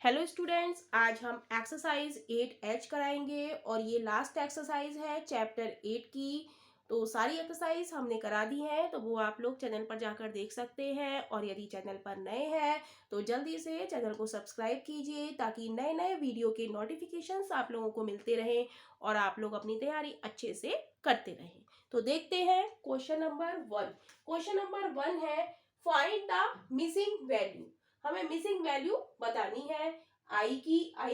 Hello students, आज हम exercise 8H कराएंगे और ये लास्ट एक्सरसाइज है चैप्टर 8 की। तो सारी एक्सरसाइज हमने करा दी है, तो वो आप लोग चैनल पर जाकर देख सकते हैं। और यदि चैनल पर नए हैं तो जल्दी से चैनल को सब्सक्राइब कीजिए ताकि नए नए वीडियो के नोटिफिकेशंस आप लोगों को मिलते रहें और आप लोग अपनी तैयारी अच्छे से करते रहें। तो देखते हैं क्वेश्चन नंबर 1। क्वेश्चन नंबर 1 है फाइंड द मिसिंग वैल्यू। हमें मिसिंग वैल्यू बतानी है। आई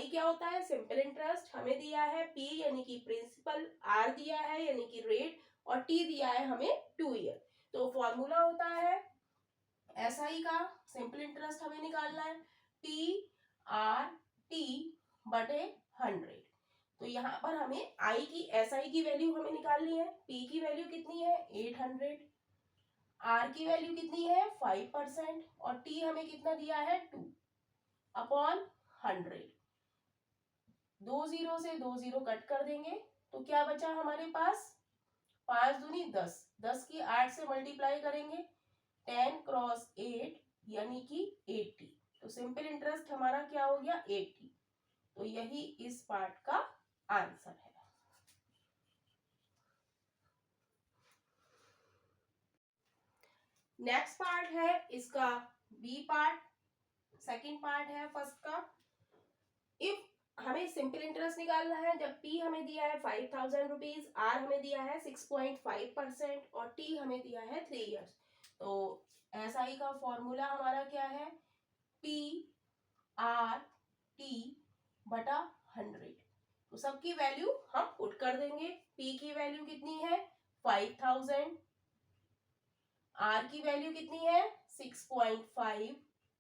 क्या होता है? Simple interest. हमें दिया है पी यानी कि प्रिंसिपल, आर दिया है यानी कि रेट, और टी दिया है हमें 2 ईयर। तो फॉर्मूला होता है एसआई का, सिंपल इंटरेस्ट हमें निकालना है पी आर टी बटे 100। तो यहाँ पर हमें आई की एसआई की वैल्यू हमें निकालनी है। पी की वैल्यू कितनी है? 800। आर की वैल्यू कितनी है? 5%। और टी हमें कितना दिया है? 2 अपॉन 100। 2 जीरो से 2 जीरो कट कर देंगे तो क्या बचा हमारे पास? 5 दूनी 10, 10 की 8 से मल्टीप्लाई करेंगे 10 क्रॉस 8 यानी कि 80। तो सिंपल इंटरेस्ट हमारा क्या हो गया? 80। तो यही इस पार्ट का आंसर है। नेक्स्ट पार्ट है इसका बी पार्ट, सेकंड पार्ट है फर्स्ट का। इफ हमें सिंपल इंटरेस्ट निकालना है जब पी हमें दिया है 5000 रुपीज, आर हमें दिया है 6.5% और टी हमें दिया है 3 इयर्स। तो एसआई का फॉर्मूला हमारा क्या है? पी आर टी बटा 100। तो सबकी वैल्यू हम पुट कर देंगे। पी की वैल्यू कितनी है? 5000। आर की वैल्यू कितनी है? 6.5।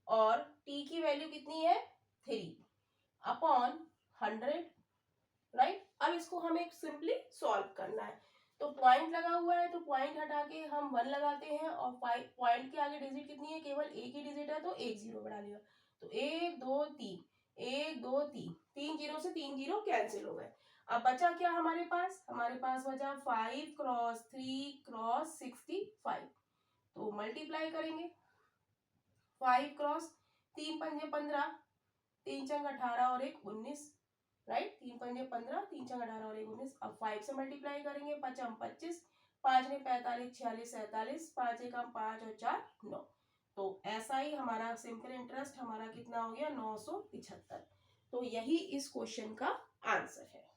और टी की वैल्यू कितनी है? 3 अपॉन 100। राइट। अब इसको हमें सिंपली सॉल्व करना है। तो पॉइंट लगा हुआ है तो पॉइंट हटा के हम 1 लगाते हैं और पॉइंट के आगे डिजिट कितनी है? केवल एक ही डिजिट है तो एक जीरो बढ़ा लिया। तो 1 2 3, 1 2 3, 3 जीरो से 3 जीरो कैंसिल हो गए। अब बचा क्या हमारे पास? हमारे पास बचा 5 क्रॉस 3 क्रॉस 65। तो मल्टीप्लाई करेंगे 5 क्रॉस 3 पंजे 15, 3 चंग 18 और 1 19। राइट। 3 पंजे 15, 3 चंग 18 और 1 19। अब 5 से मल्टीप्लाई करेंगे 5 25, 5 ने 45 46 47, 5 एकम 5 और 4 9। तो ऐसा ही हमारा सिंपल इंटरेस्ट हमारा कितना हो गया? 975। तो यही इस क्वेश्चन का आंसर है।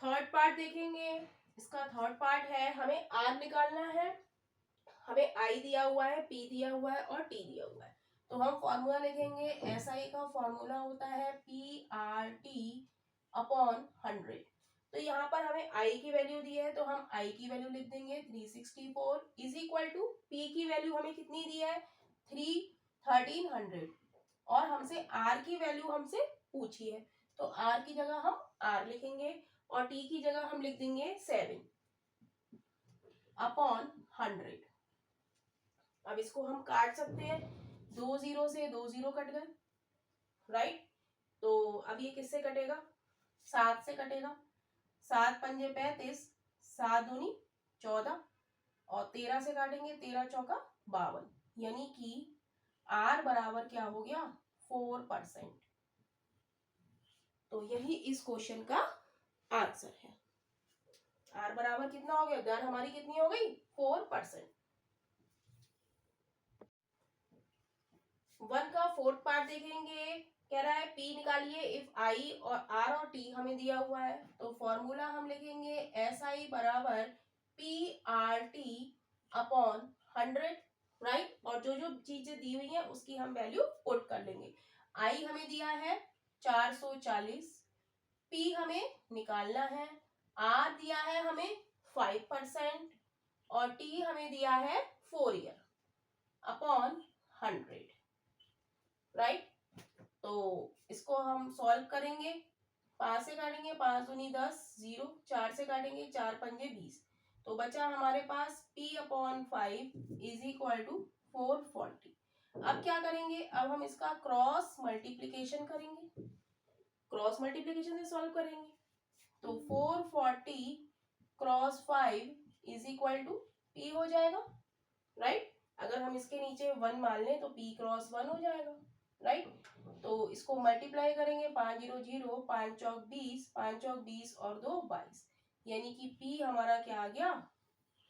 थर्ड पार्ट देखेंगे। इसका थर्ड पार्ट है हमें आर निकालना है। हमें आई दिया हुआ है, पी दिया हुआ है और टी दिया हुआ है। तो हम फॉर्मूला लिखेंगे। एसआई का फॉर्मूला होता है पी आर टी अपॉन 100। तो यहाँ पर हमें आई की वैल्यू दी है तो हम आई की वैल्यू लिख देंगे 364 इज इक्वल टू पी की वैल्यू हमें कितनी दी है? 1300। और हमसे आर की वैल्यू हमसे पूछी है तो आर की जगह हम आर लिखेंगे और टी की जगह हम लिख देंगे 7 अपॉन 100। अब इसको हम काट सकते हैं। 2 जीरो से 2 जीरो कट गए। राइट। तो अब ये किससे कटेगा? 7 से कटेगा। 7 पंजे 35, 7 दूनी 14 और 13 से काटेंगे 13 चौका 52। यानी कि आर बराबर क्या हो गया? 4%। तो यही इस क्वेश्चन का आंसर है। आर बराबर कितना हो गया? दर हमारी कितनी हो गई? 4%। 1 का फोर्थ पार्ट देखेंगे। कह रहा है पी निकालिए इफ आई और आर और टी हमें दिया हुआ है। तो फॉर्मूला हम लिखेंगे एस आई बराबर P R T upon 100। Right. और जो जो चीजें दी हुई है उसकी हम वैल्यू पुट कर लेंगे। आई हमें दिया है 440, पी हमें निकालना है, आर दिया है हमें 5% और टी हमें दिया है 4 ईयर अपॉन 100। राइट। तो इसको हम सॉल्व करेंगे। 5 से काटेंगे 5 दूनी 10, 0, 4 से काटेंगे 4 पंजे 20। तो बचा हमारे पास p upon 5 is equal to 440। अब क्या करेंगे? अब हम इसका क्रॉस मल्टीप्लीकेशन करेंगे। क्रॉस मल्टीप्लीकेशन से सॉल्व करेंगे तो 440 cross 5 is equal to p हो जाएगा। राइट। अगर हम इसके नीचे 1 मान लें तो p क्रॉस 1 हो जाएगा, राइट। तो इसको मल्टीप्लाई करेंगे, 5 0 0, 5 चौक 20, 5 चौक 20 और 2 22, यानी कि p हमारा क्या आ गया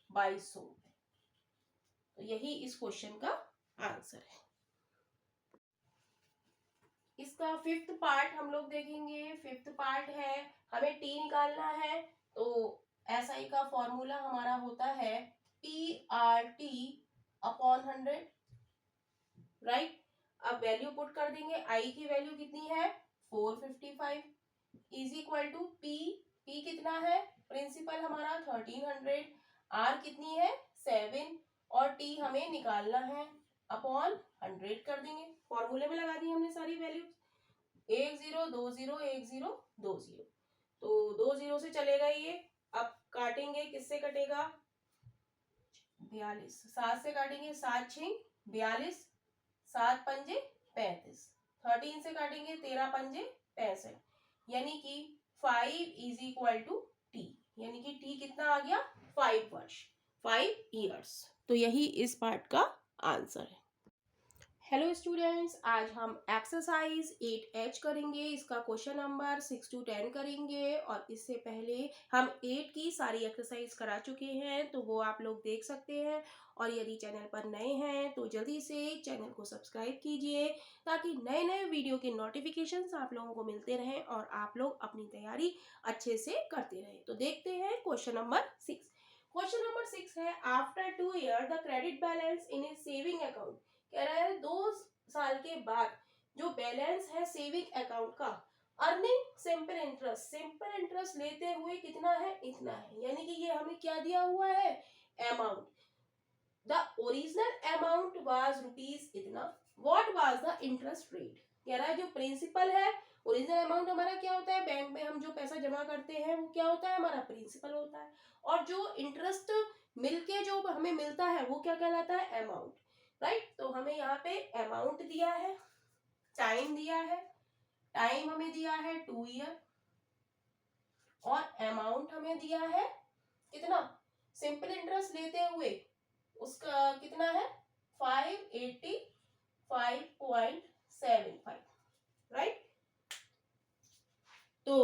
2200। तो यही इस क्वेश्चन का आंसर है। इसका फिफ्थ पार्ट हम लोग देखेंगे। फिफ्थ पार्ट है, हमें टी निकालना है। तो एसआई का फॉर्मूला हमारा होता है PRT अपॉन 100, राइट। अब वैल्यू पुट कर देंगे, आई की वैल्यू कितनी है 455 इज इक्वल टू पी कितना है प्रिंसिपल हमारा 1300, आर कितनी है 7 और टी हमें निकालना है अपॉन 100 कर देंगे। फॉर्मूले में लगा दी हमने सारी वैल्यू, 1 0 2 0 1 0 2 0, तो 2 0 से चलेगा ये। अब काटेंगे, किससे कटेगा 42, 7 से काटेंगे, 7 6 42, 7 पंजे 35, 13 से काटेंगे 13 पंजे 65, यानी कि 5 इज इक्वल टू टी, यानी कि टी कितना आ गया 5 वर्ष, 5 ईयर्स। तो यही इस पार्ट का आंसर है। हेलो स्टूडेंट्स, आज हम एक्सरसाइज 8H करेंगे। इसका क्वेश्चन नंबर 6 to 10 करेंगे और इससे पहले हम 8 की सारी एक्सरसाइज करा चुके हैं, तो वो आप लोग देख सकते हैं। और यदि चैनल पर नए हैं तो जल्दी से चैनल को सब्सक्राइब कीजिए ताकि नए नए वीडियो के नोटिफिकेशंस आप लोगों को मिलते रहें और आप लोग अपनी तैयारी अच्छे से करते रहें। तो देखते हैं क्वेश्चन नंबर 6। क्वेश्चन नंबर 6 है, after 2 year the credit balance in A saving account, कह रहा है 2 साल के बाद जो बैलेंस है सेविंग अकाउंट का, अर्निंग सिंपल इंटरेस्ट लेते हुए कितना है इतना है, यानी कि ये हमें क्या दिया हुआ है amount. The original amount was rupees इतना, what was the interest rate, कह रहा है जो प्रिंसिपल है, ओरिजिनल अमाउंट हमारा क्या होता है, बैंक में हम जो पैसा जमा करते हैं वो क्या होता है हमारा प्रिंसिपल होता है, और जो इंटरेस्ट मिलके जो हमें मिलता है वो क्या कहलाता है अमाउंट, राइट। तो हमें यहाँ पे अमाउंट दिया है, टाइम दिया है, टाइम हमें दिया है 2 ईयर और अमाउंट हमें दिया है कितना, सिंपल इंटरेस्ट लेते हुए उसका कितना है 585.75, राइट। तो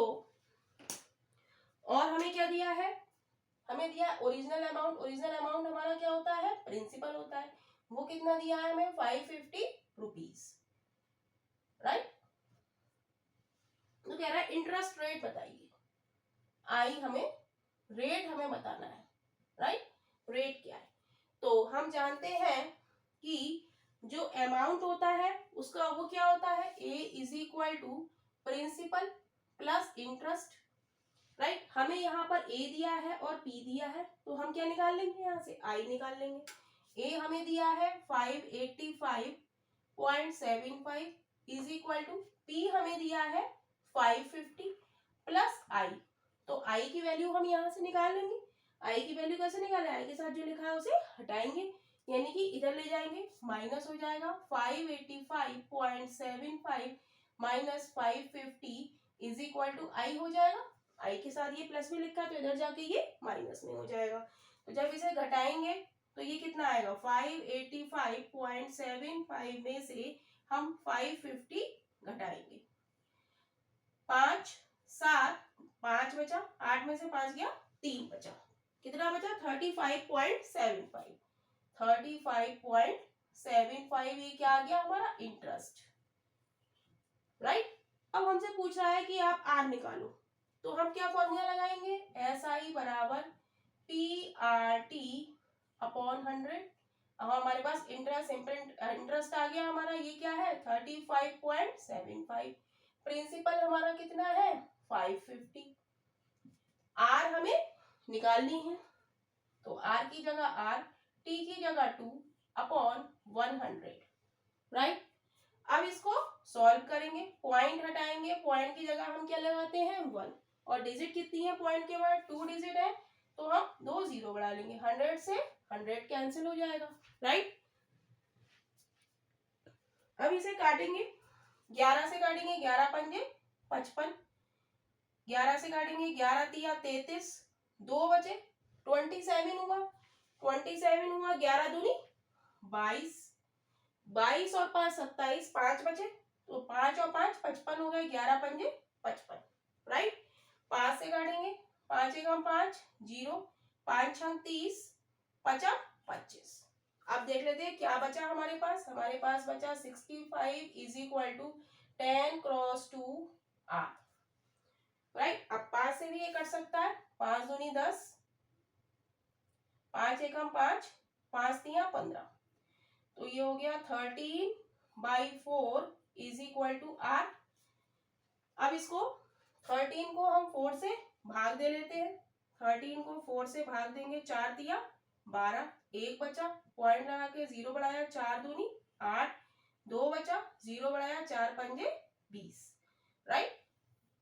और हमें क्या दिया है, हमें दिया ओरिजिनल अमाउंट, ओरिजिनल अमाउंट हमारा क्या होता है प्रिंसिपल होता है, वो कितना दिया है हमें 550 रुपीज, राइट। तो कह रहा है इंटरेस्ट रेट बताइए, आई हमें रेट हमें बताना है, राइट। रेट क्या है, तो हम जानते हैं कि जो अमाउंट होता है उसका वो क्या होता है A is equal to principal plus interest, right. हमें यहाँ पर ए दिया है और पी दिया है, तो हम क्या निकाल लेंगे यहाँ से आई निकाल लेंगे। ए हमें दिया है 585.75 इज इक्वल टू पी हमें दिया है 550 प्लस आई, तो आई की वैल्यू हम यहाँ से निकाल लेंगे। आई की वैल्यू कैसे निकाले, आई के साथ जो लिखा है उसे हटाएंगे, यानी कि इधर ले जाएंगे माइनस हो जाएगा 585.75 माइनस 550 इज इक्वल टू आई हो जाएगा। आई के साथ ये प्लस में लिखा तो इधर जाके ये माइनस में हो जाएगा, तो जब इसे घटाएंगे तो ये कितना आएगा 585.75 में से हम 550 घटाएंगे, 5 7 5 बचा, 8 में से 5 गया 3 बचा, कितना बचा 35.75, 35.75 ये क्या आ गया हमारा इंटरेस्ट, राइट। अब हमसे पूछ रहा है कि आप आर निकालो, तो हम क्या फॉर्मूला लगाएंगे, एस आई बराबर PRT अपॉन 100। अब हमारे पास इंटरेस्ट आ गया हमारा, ये क्या है 35.75, प्रिंसिपल हमारा कितना है 550, आर हमें निकालनी है, तो आर की जगह आर, टी की जगह 2 अपॉन 100, राइट। अब इसको सॉल्व करेंगे, पॉइंट हटाएंगे, पॉइंट की जगह हम क्या लगाते हैं 1, और डिजिट कितनी है पॉइंट के बाद 2 डिजिट है, तो हम 2 0 बढ़ा लेंगे, 100 से 100 कैंसिल हो जाएगा, राइट। अब इसे काटेंगे, 11 से काटेंगे 11 पंजे 55, 11 से काटेंगे 11 तिया 33, 2 बचे 27 हुआ, 27 हुआ, 11 दूनी 22, 22 और 5 27, 5 बचे, तो 5 और 5 55 हो गए, 11 पंजे 55, राइट। 5 से काटेंगे, 5 एकम 5 0, 5 छंग 30, 5 25। अब देख लेते हैं क्या बचा हमारे पास बचा 65 is equal to 10 cross 2 r, right. अब 5 से भी ये कट सकता है, 5 दूनी 10, 5 एकम 5, 5 तिया 15, तो ये हो गया 13/4 इज इक्वल टू r। अब इसको 13 को हम 4 से भाग दे लेते हैं, 13 को 4 से भाग देंगे, 4 तिया 12, 1 बचा, पॉइंट लगा के 0 बढ़ाया, 4 दूनी 8, 2 बचा, 0 बढ़ाया, 4 पंजे 20, राइट।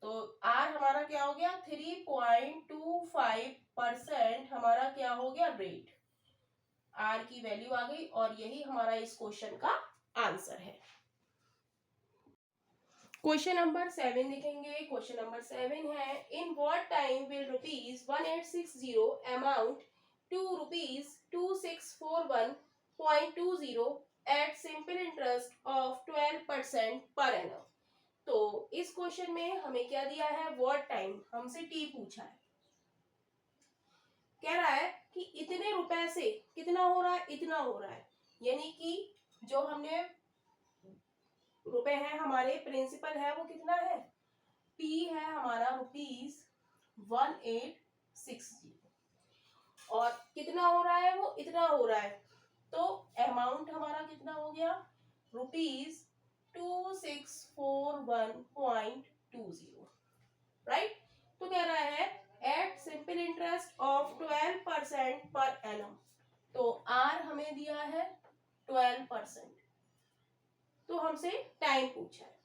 तो R हमारा क्या हो गया 3.25% हमारा क्या हो गया रेट, R की वैल्यू आ गई, और यही हमारा इस क्वेश्चन का आंसर है। क्वेश्चन नंबर 7 देखेंगे। क्वेश्चन नंबर 7 है, in what time will ₹1860 amount to ₹2641.20 at simple interest of 12% per annum. तो इस क्वेश्चन में हमें क्या दिया है, व्हाट टाइम, हमसे टी पूछा है, कह रहा है कि इतने रुपए से कितना हो रहा है, इतना हो रहा है, यानी कि जो हमने रुपए है हमारे, प्रिंसिपल है वो कितना है, पी है हमारा ₹1860, और कितना हो रहा है, वो इतना हो रहा है, तो अमाउंट हमारा कितना हो गया ₹2641.20, राइट। तो कह रहा है eight simple interest of 12% per annum, तो आर हमें दिया है 12%, तो हमसे टाइम पूछा है,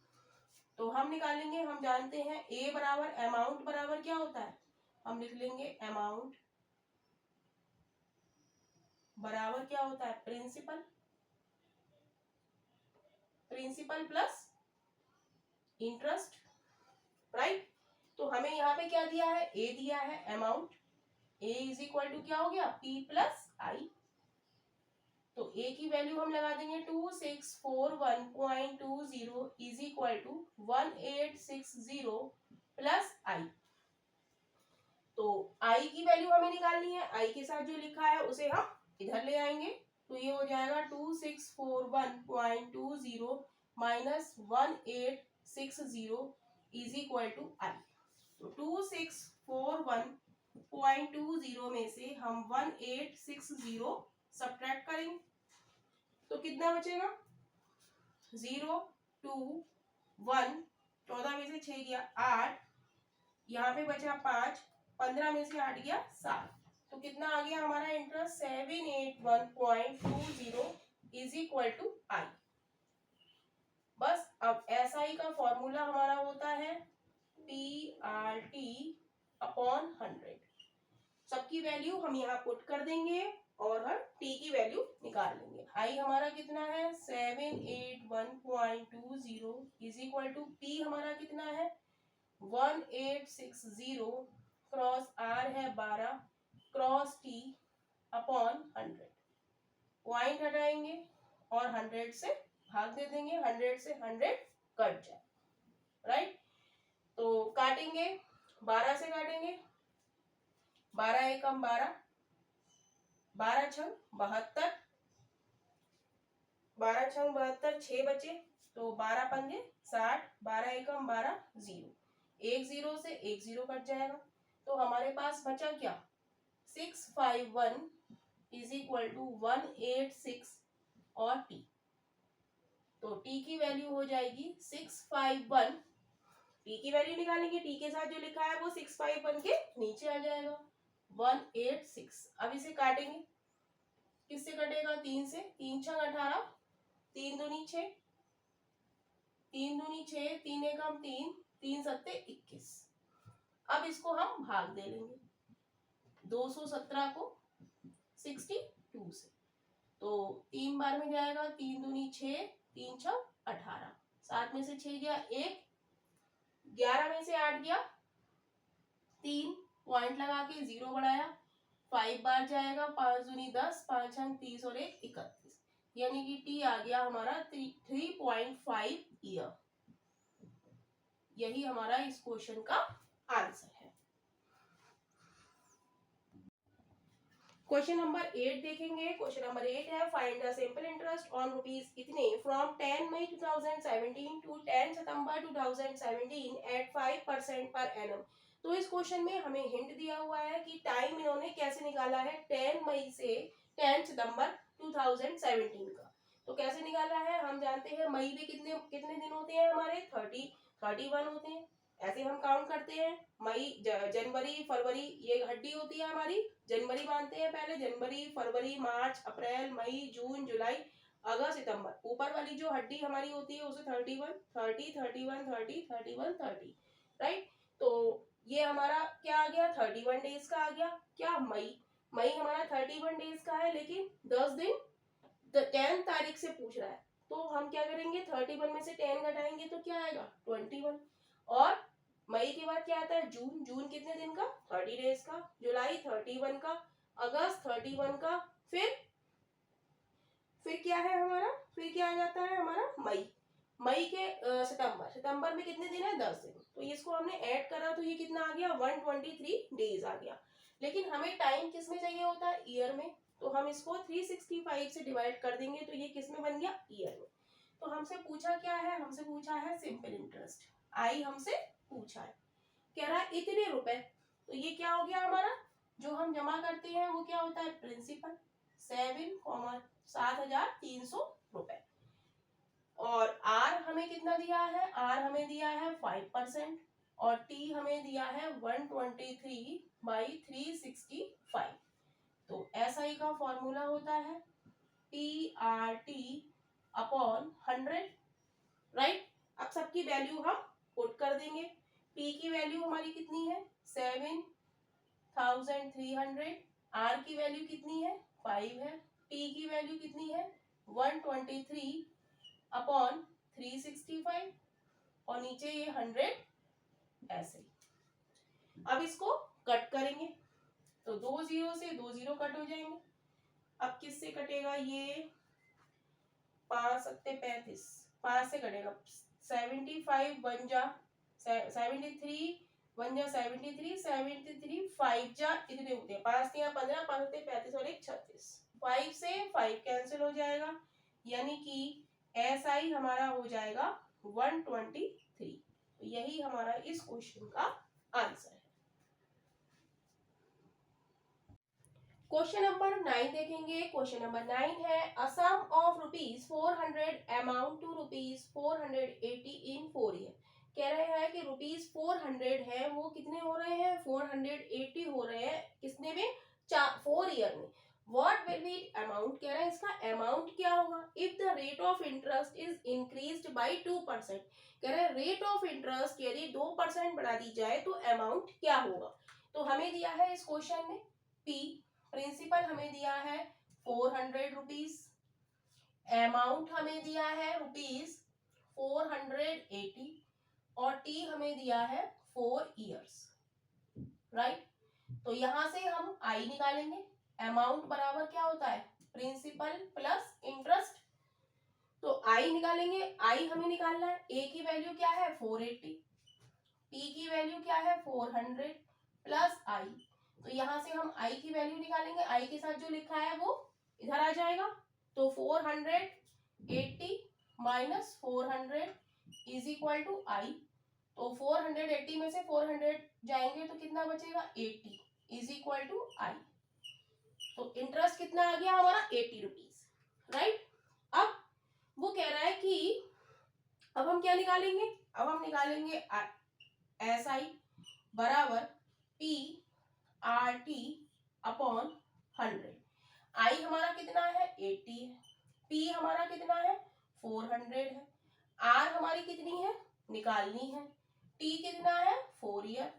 तो हम निकालेंगे, हम जानते हैं ए बराबर अमाउंट बराबर क्या होता है, हम लिख लेंगे अमाउंट बराबर क्या होता है, प्रिंसिपल प्लस इंटरेस्ट, राइट। तो हमें यहाँ पे क्या दिया है, ए दिया है amount, A is equal to क्या हो गया पी प्लस आई, तो ए की वैल्यू हम लगा देंगे 2641.20 इज इक्वल टू 1860 प्लस आई, तो आई की वैल्यू हमें निकालनी है, आई के साथ जो लिखा है उसे हम इधर ले आएंगे, तो ये हो जाएगा 2641.20 माइनस 1860 इज इक्वल टू आई, तो 2641.20 में से हम 1860 सब्ट्रैक्ट करेंगे, तो कितना बचेगा 0 2 1, 14 में से 6 गया 8, यहाँ पे बचा 5, 15 में से 8 गया 7, तो कितना आ गया हमारा इंटरेस्ट 781.20 इज इक्वल टू आई। बस अब एस आई का फॉर्मूला हमारा होता है PRT अपॉन 100, सबकी वैल्यू हम यहाँ पुट कर देंगे और हम टी की वैल्यू निकाल लेंगे। आई हमारा कितना है 781.20 इज इक्वल टू पी हमारा कितना है 1860 क्रॉस आर है 12 क्रॉस टी अपॉन 100, पॉइंट हटाएंगे और 100 से भाग दे देंगे, 100 से 100 कट जाए, राइट। तो काटेंगे 12 से काटेंगे, 12 एकम 12, 12 छंग 72, 12 छंग 72, 6 बचे, तो 12 पंजे 60, 12 एकम 12 0, एक जीरो से एक जीरो कट जाएगा, तो हमारे पास बचा क्या 651 इज इक्वल टू 186 और टी, तो टी की वैल्यू हो जाएगी 651, टी की वैल्यू निकालेंगे, टी के साथ जो लिखा है वो 651 के नीचे आ जाएगा 186। अब इसे काटेंगे, किससे कटेगा 3 से, 3 छंग 18, 3 दूनी 6, 3 दूनी 6, 3 एकम 3, 3 सत्ते 21। अब इसको हम भाग दे लेंगे 217 को 62 से, तो 3 बार में जाएगा, 3 दूनी 6, 3 छंग 18, 7 में से 6 गया 1, 11 में से 8 गया 3, पॉइंट लगा के 0 बढ़ाया, 5 बार जाएगा, 5 दूनी 10, 5 छंग 30 और 1 31, यानी कि टी आ गया हमारा 3.5 ईयर। यही हमारा इस क्वेश्चन का आंसर है। क्वेश्चन नंबर 8 देखेंगे। क्वेश्चन नंबर 8 है find the simple interest on rupees इतने from 10 May 2017 to 10 September 2017 at 5% per annum. तो इस क्वेश्चन में हमें हिंट दिया हुआ है कि टाइम इन्होंने कैसे निकाला है 10 मई से 10 सितंबर 2017 का। तो कैसे निकाला है, हम जानते हैं मई में कितने कितने दिन होते हैं हमारे 31 होते हैं। ऐसे हम काउंट करते हैं, मई जनवरी फरवरी ये हड्डी होती है हमारी, जनवरी मानते हैं पहले, जनवरी फरवरी मार्च अप्रैल मई जून जुलाई अगस्त सितंबर, ऊपर वाली जो हड्डी हमारी होती है उसे 31 30 31 30 31 30, राइट। तो ये हमारा क्या आ गया 31 डेज का आ गया। क्या मई हमारा 31 डेज का है, लेकिन 10 दिन 10 तारीख से पूछ रहा है, तो हम क्या करेंगे 31 में से 10 घटाएंगे तो क्या आएगा 21। और मई के बाद क्या आता है जून कितने दिन का 30 डेज का, जुलाई 31 का, अगस्त 31 का, फिर क्या है हमारा, फिर क्या आ जाता है हमारा मई के सितंबर में कितने दिन है 10 दिन। तो इसको हमने ऐड करा तो ये कितना आ गया 123 डेज आ गया। लेकिन हमें टाइम किस में चाहिए होता है ईयर में, तो हम इसको 365 से डिवाइड कर देंगे तो ये किस में बन गया ईयर में। तो हमसे पूछा क्या है, हमसे पूछा है सिंपल इंटरेस्ट, आई हमसे पूछा है, कह रहा है इतने रुपए। तो ये क्या हो गया हमारा, जो हम जमा करते हैं वो क्या होता है प्रिंसिपल 7,300 रुपए। और आर हमें कितना दिया है, आर हमें दिया है 5% और टी हमें दिया है 123/365। तो एसआई का फॉर्मूला होता है PRT अपॉन 100, राइट। अब सबकी वैल्यू हम पुट कर देंगे। P की वैल्यू हमारी कितनी है 7,300, R की वैल्यू कितनी है 5 है, T की वैल्यू कितनी है 123 अपॉन 365 और नीचे ये 100 ऐसे। अब इसको कट करेंगे तो 2 0 से 2 0 कट हो जाएंगे। अब किससे कटेगा ये 5 सत्ते 35, 5 से कटेगा 75 बन जा 73 बन जा 73 73 5 जा इतने होते हैं 5 3 15 5 सत्ते 35 और 1 36, 5 से 5 कैंसिल हो जाएगा, यानी कि एसआई हमारा हो जाएगा 123। तो यही हमारा इस क्वेश्चन का आंसर है। क्वेश्चन नंबर 9 देखेंगे। क्वेश्चन नंबर 9 है a sum of ₹400 amount to ₹480 in 4 year. कह रहे हैं कि ₹400 है वो कितने हो रहे हैं 480 हो रहे हैं किसने में 4 ईयर में। व्हाट विल बी अमाउंट, कह रहा है इसका अमाउंट क्या होगा if the rate of interest is increased by 2%। कह रहे हैं रेट ऑफ इंटरेस्ट यदि 2% बढ़ा दी जाए तो अमाउंट क्या होगा। तो हमें दिया है इस क्वेश्चन में पी प्रिंसिपल हमें दिया है 400 रुपीज, अमाउंट हमें दिया है ₹480 और टी हमें दिया है 4 इयर्स, राइट। तो यहां से हम आई निकालेंगे, अमाउंट बराबर क्या होता है प्रिंसिपल प्लस इंटरेस्ट। तो आई निकालेंगे, आई हमें निकालना है, ए की वैल्यू क्या है 480, पी की वैल्यू क्या है 400 प्लस आई। तो यहां से हम आई की वैल्यू निकालेंगे, आई के साथ जो लिखा है वो इधर आ जाएगा। तो 480 माइनस 400 इज इक्वल टू आई। तो 480 में से 400 जाएंगे तो कितना बचेगा 80 इज इक्वल टू आई। तो इंटरेस्ट कितना आ गया हमारा 80 रुपीज, राइट। अब वो कह रहा है कि अब हम क्या निकालेंगे, अब हम निकालेंगे एस आई बराबर PRT अपॉन 100। आई हमारा कितना है 80 है, पी हमारा कितना है 400 है, आर हमारी कितनी है निकालनी है, टी कितना है 4 ईयर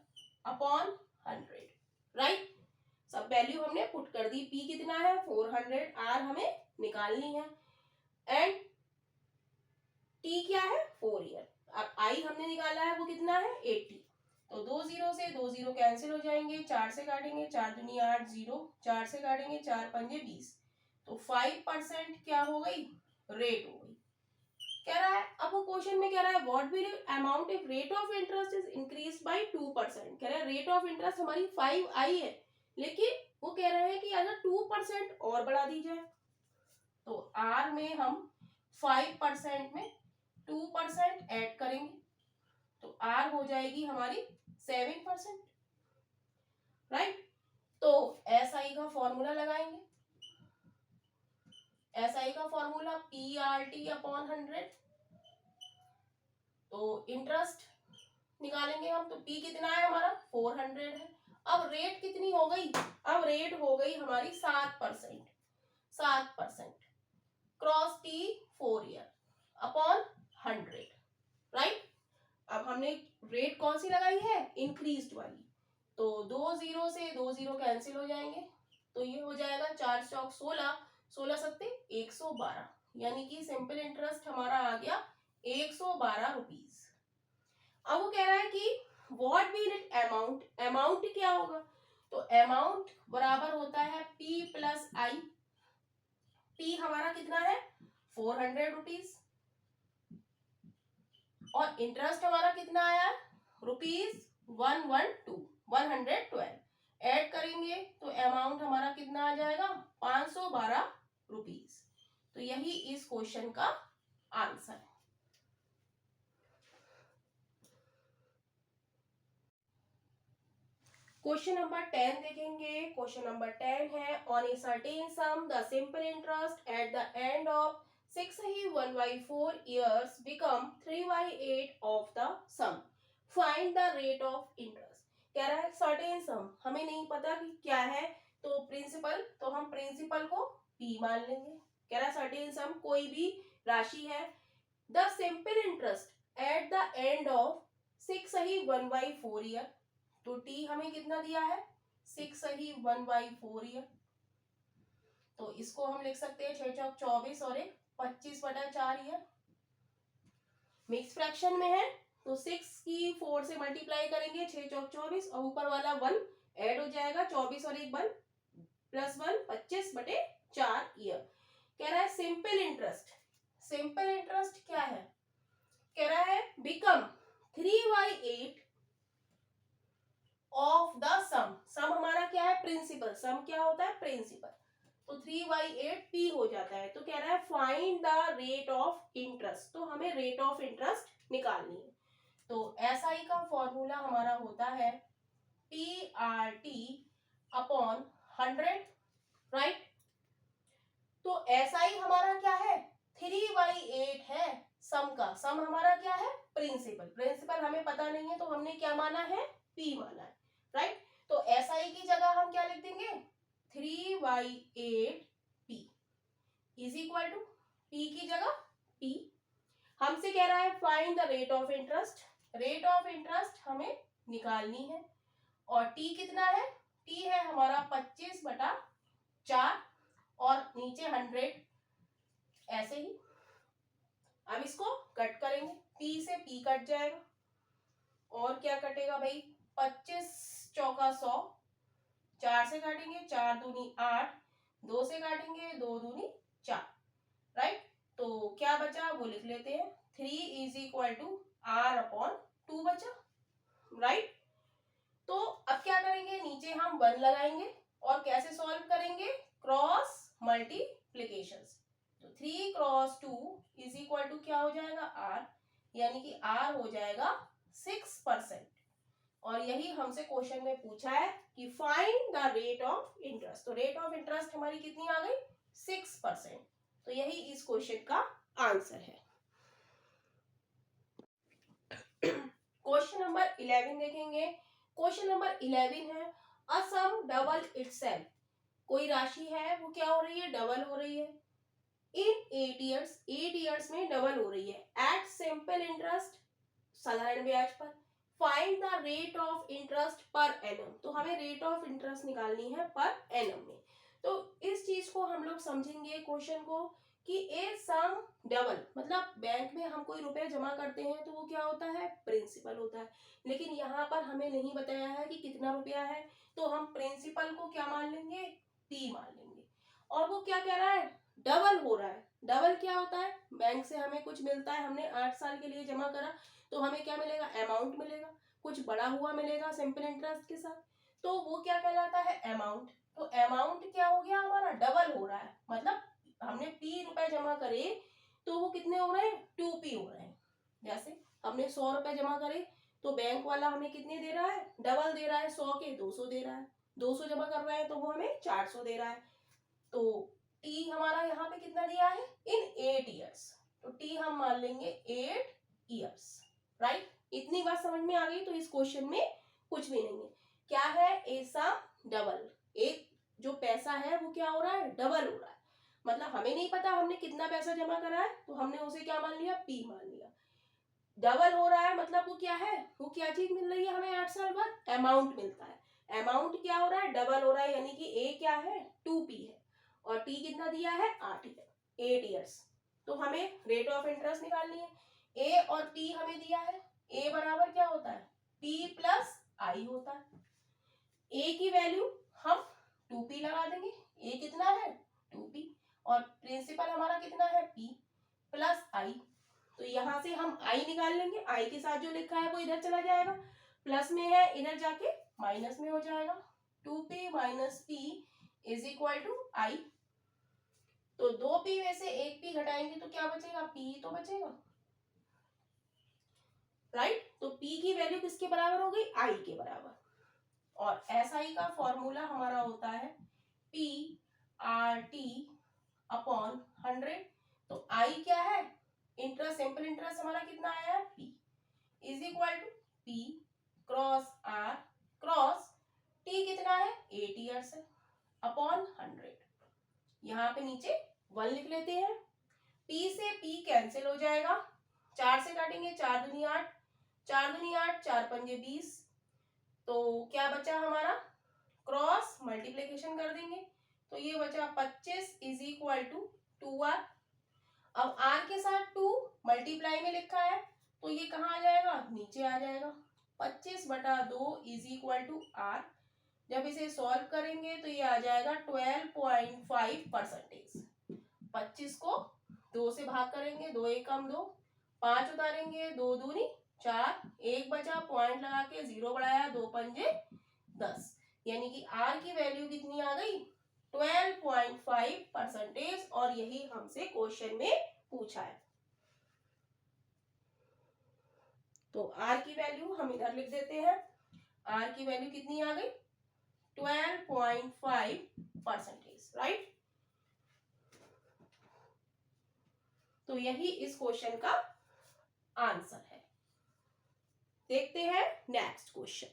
अपॉन 100, राइट। सब वैल्यू हमने पुट कर दी, पी कितना है 400, आर हमें निकालनी है एंड टी क्या है 4 ईयर। अब आई हमने निकाला है वो कितना है 80। तो 2 0 से 2 0 कैंसिल हो जाएंगे, 4 से काटेंगे 4 दूनी 8 0, 4 से काटेंगे 4 पंजे 20, तो 5% क्या हो गई, रेट हो गई। कह रहा है, अब वो क्वेश्चन में कह रहा है what will amount if rate of interest is increase by 2%। कह रहा है रेट ऑफ इंटरेस्ट हमारी 5 आई है, लेकिन वो कह रहे हैं कि अगर 2% और बढ़ा दी जाए, तो आर में हम 5% में 2% ऐड करेंगे, तो आर हो जाएगी हमारी 7%, राइट। तो एस आई का फॉर्मूला लगाएंगे, एस आई का formula P R T upon 100। तो इंटरेस्ट निकालेंगे हम, तो पी कितना है हमारा 400 है। अब रेट कितनी हो गई, अब रेट हो गई हमारी 7%, 7% cross T 4 year upon 100, right. अब हमने रेट कौन सी लगाई है, इंक्रीज्ड वाली, तो 2 जीरो से 2 जीरो कैंसिल हो जाएंगे, तो ये हो जाएगा 4 चौक 16, 16 सत्ते 112, यानी कि सिंपल इंटरेस्ट हमारा आ गया 112 रुपीज। अब वो कह रहा है कि what will it amount, amount क्या होगा, तो अमाउंट बराबर होता है P प्लस आई। P हमारा कितना है 400 रुपीज, और इंटरेस्ट हमारा कितना आया रुपीज 112 ऐड करेंगे तो अमाउंट हमारा कितना आ जाएगा 512 रुपीज। तो यही इस क्वेश्चन का आंसर है। क्वेश्चन नंबर 10 देखेंगे। क्वेश्चन नंबर 10 है on a certain some the simple interest at the end of 1/4 years become 3/8 of the sum. Find the rate of interest. कह रहा है सर्टेन सम, हमें नहीं पता कि क्या है, तो प्रिंसिपल, तो हम प्रिंसिपल को P मान लेंगे। कह रहा है सर्टेन सम कोई भी राशि है, the simple interest at the end of 6/1/4 year, तो T हमें कितना दिया है 6/1/4 ईयर, तो इसको हम लिख सकते हैं 6 चौक 24 और 25/4 ईयर। मिक्स फ्रैक्शन में है तो 6 की 4 से मल्टीप्लाई करेंगे 6 चौक 24, और ऊपर वाला 1 ऐड हो जाएगा, 24 और 1 1 प्लस 1 25/4 ईयर। कह रहा है सिंपल इंटरेस्ट, सिंपल इंटरेस्ट क्या है, कह रहा है बिकम 3/8 ऑफ द सम। सम हमारा क्या है प्रिंसिपल, सम क्या होता है प्रिंसिपल, तो 3/8 P हो जाता है। तो कह रहा है find the rate of interest, तो हमें रेट ऑफ इंटरेस्ट निकालनी है। तो SI का फॉर्मूला हमारा होता है PRT अपॉन 100, राइट। तो SI हमारा क्या है 3/8 है, सम का, सम हमारा क्या है प्रिंसिपल, प्रिंसिपल हमें पता नहीं है तो हमने क्या माना है P माना है, राइट। तो SI की जगह हम क्या लिख देंगे 3/8 P is equal to, P की जगह P। हमसे कह रहा है find the rate of interest, rate of interest हमें निकालनी है, और T कितना है, T है हमारा 25/4 और नीचे 100 ऐसे ही। अब इसको कट करेंगे, P से P कट जाएगा, और क्या कटेगा भाई 25 चौका 100, 4 से काटेंगे 4 दूनी 8, 2 से काटेंगे 2 दूनी 4, राइट। तो क्या बचा वो लिख लेते हैं 3 is equal to R upon 2 बचा, राइट। तो अब क्या करेंगे नीचे हम 1 लगाएंगे, और कैसे सॉल्व करेंगे क्रॉस मल्टीप्लीकेशन। तो 3 क्रॉस 2 इज इक्वल टू क्या हो जाएगा R, यानी कि R हो जाएगा 6%। और यही हमसे क्वेश्चन में पूछा है कि find the rate of interest, तो रेट ऑफ इंटरेस्ट हमारी कितनी आ गई 6%। तो यही इस क्वेश्चन का आंसर है। क्वेश्चन नंबर 11 देखेंगे। क्वेश्चन नंबर 11 है अ सम डबल इटसेल्फ, कोई राशि है वो क्या हो रही है डबल हो रही है इन 8 इयर्स, 8 इयर्स में डबल हो रही है एट सिंपल इंटरेस्ट, साधारण ब्याज पर। Find the rate of interest per annum, तो हमें रेट ऑफ इंटरेस्ट निकालनी है पर एनम में। तो इस चीज को हम लोग समझेंगे क्वेश्चन को कि ए सम डबल, मतलब बैंक में हम कोई रुपए जमा करते हैं तो वो क्या होता है प्रिंसिपल होता है, लेकिन यहाँ पर हमें नहीं बताया है कि कितना रुपया है, तो हम प्रिंसिपल को क्या मान लेंगे P मान लेंगे, और वो क्या कह रहा है, डबल हो रहा है। डबल क्या होता है, बैंक से हमें कुछ मिलता है, हमने 8 साल के लिए जमा करा तो हमें क्या मिलेगा, अमाउंट मिलेगा, कुछ बड़ा हुआ मिलेगा सिंपल इंटरेस्ट के साथ, तो वो क्या कहलाता है, अमाउंट। तो अमाउंट क्या हो गया हमारा, डबल हो रहा है, मतलब हमने P रुपए जमा करे तो वो कितने हो रहे हैं, 2P हो रहे हैं। जैसे हमने 100 रुपए जमा करे तो बैंक वाला हमें कितने दे रहा है, डबल दे रहा है, 100 के 200 दे रहा है, 200 जमा कर रहे हैं तो वो हमें 400 दे रहा है। तो T हमारा यहाँ पे कितना दिया है, इन 8 ईयर्स, तो T हम मान लेंगे 8 ईयर्स, राइट। इतनी बात समझ में आ गई। तो इस क्वेश्चन में कुछ भी नहीं है, क्या है, ऐसा डबल, एक जो पैसा है वो क्या हो रहा है, डबल हो रहा है, मतलब हमें नहीं पता हमने कितना पैसा जमा करा है तो हमने उसे क्या मान लिया, P मान लिया। डबल हो रहा है मतलब वो क्या है, वो क्या चीज मिल रही है हमें 8 साल बाद, अमाउंट मिलता है। अमाउंट क्या हो रहा है, डबल हो रहा है, यानी कि A क्या है, 2P है, और T कितना दिया है, 8 ईयर्स। तो हमें रेट ऑफ इंटरेस्ट निकालनी है। A और P हमें दिया है, A बराबर क्या होता है, P प्लस I होता है। A की वैल्यू हम 2P लगा देंगे, A कितना है, 2P, और प्रिंसिपल हमारा कितना है, P प्लस I। तो यहाँ से हम I निकाल लेंगे, I के साथ जो लिखा है वो इधर चला जाएगा, प्लस में है इधर जाके माइनस में हो जाएगा, 2P minus P is equal to I। तो 2P में से 1P घटाएंगे तो क्या बचेगा, P तो बचेगा, राइट। तो P की वैल्यू किसके बराबर हो गई, I के बराबर। और SI का फॉर्मूला हमारा होता है PRT अपॉन 100। तो I क्या है, इंटरेस्ट, सिंपल इंटरेस्ट हमारा कितना आया है, P is equal to P cross R cross T कितना है, 8 ईयर्स है, अपॉन 100। यहाँ पे नीचे 1 लिख लेते हैं। P से P कैंसिल हो जाएगा, 4 से काटेंगे, 4 दूनी 8, 4 दूनी 8, 4 पंजे 20, तो क्या बचा हमारा, क्रॉस मल्टीप्लीकेशन कर देंगे तो ये बचा 25 इज इक्वल टू 2R। अब R के साथ 2 मल्टीप्लाई में लिखा है तो ये कहाँ आ जाएगा, नीचे आ जाएगा, 25/2 इज इक्वल टू R। जब इसे सॉल्व करेंगे तो ये आ जाएगा 12.5%। 25 को 2 से भाग करेंगे, 2 एक कम 2, 5 उतारेंगे, 2 दूनी 4, 1 बचा, पॉइंट लगा के 0 बढ़ाया, 2 पंजे 10, यानी कि R की वैल्यू कितनी आ गई, 12.5%। और यही हमसे क्वेश्चन में पूछा है। तो R की वैल्यू हम इधर लिख देते हैं, R की वैल्यू कितनी आ गई, 12.5%, राइट। तो यही इस क्वेश्चन का आंसर है। देखते हैं नेक्स्ट क्वेश्चन।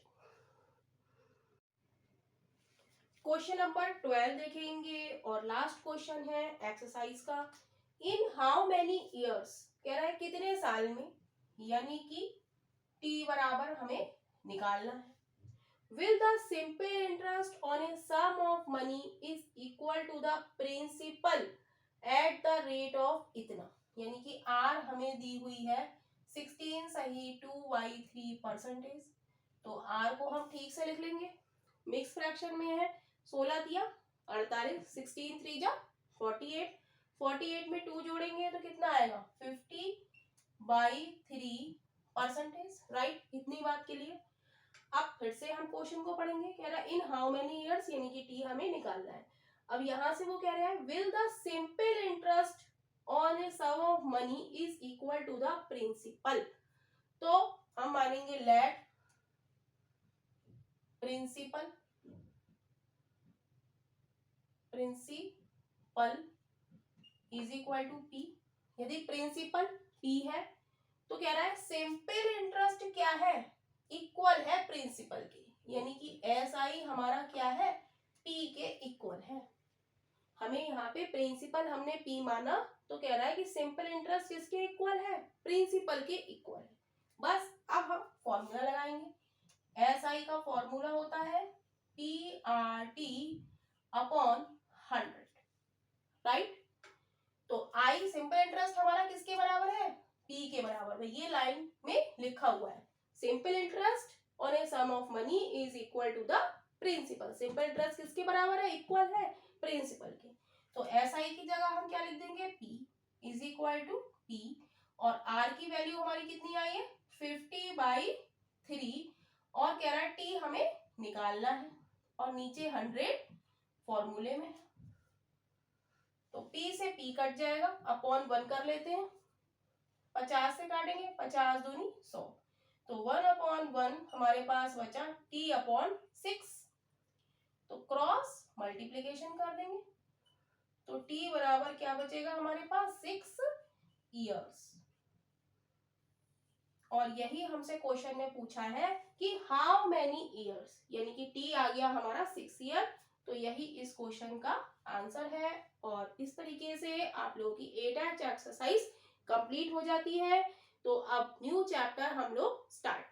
क्वेश्चन नंबर 12 देखेंगे और लास्ट क्वेश्चन है एक्सरसाइज का। इन हाउ मेनी इयर्स, कह रहा है कितने साल में, यानी कि T बराबर हमें निकालना है। Will the simple interest on a sum of money is equal to the principal at the rate of इतना, यानी कि R हमें दी हुई है 16 सही 2/3%। तो R को हम ठीक से लिख लेंगे, मिक्स फ्रैक्शन में है, 16 दिया 48, 16 3 जा 48, 48 में 2 जोड़ेंगे तो कितना आएगा 50/3%, राइट। इतनी बात के लिए अब फिर से हम क्वेश्चन को पढ़ेंगे, कह रहा है इन हाउ मेनी इयर्स, यानी कि T हमें निकालना है। अब यहां से वो कह रहे हैं will the simple interest on a sum of money is equal to the principal. तो हम मानेंगे let principal is equal to P। यदि प्रिंसिपल P है तो कह रहा है सिंपल इंटरेस्ट क्या है, इक्वल है प्रिंसिपल के, यानी कि SI हमारा क्या है, P के इक्वल है। हमें यहाँ पे प्रिंसिपल हमने P माना तो कह रहा है कि सिंपल इंटरेस्ट किसके इक्वल है, प्रिंसिपल के इक्वल है। बस अब हम फॉर्मूला लगाएंगे। SI का फॉर्मूला होता है PRT अपॉन 100, राइट। तो I सिंपल इंटरेस्ट हमारा किसके बराबर है, P के बराबर है, ये लाइन में लिखा हुआ है। Simple interest on a sum of money is equal to the principal. Simple interest किसके बराबर है, इक्वल है प्रिंसिपल के। तो SI की जगह हम क्या लिख देंगे, P is equal to P, और R की वैल्यू हमारी कितनी आई है 50/3, और कह रहा है T हमें निकालना है, और नीचे 100 फॉर्मूले में, तो P से P कट जाएगा, अपॉन 1 कर लेते हैं, 50 से काटेंगे, 50 दूनी 100, तो 1/1 हमारे पास बचा T/6, तो क्रॉस मल्टीप्लीकेशन कर देंगे, तो T बराबर क्या बचेगा हमारे पास 6 ईयर्स। और यही हमसे क्वेश्चन में पूछा है कि हाउ मैनी ईयर्स, यानी कि T आ गया हमारा 6 ईयर, तो यही इस क्वेश्चन का आंसर है। और इस तरीके से आप लोगों की 8H एक्सरसाइज कंप्लीट हो जाती है। तो अब न्यू चैप्टर हम लोग स्टार्ट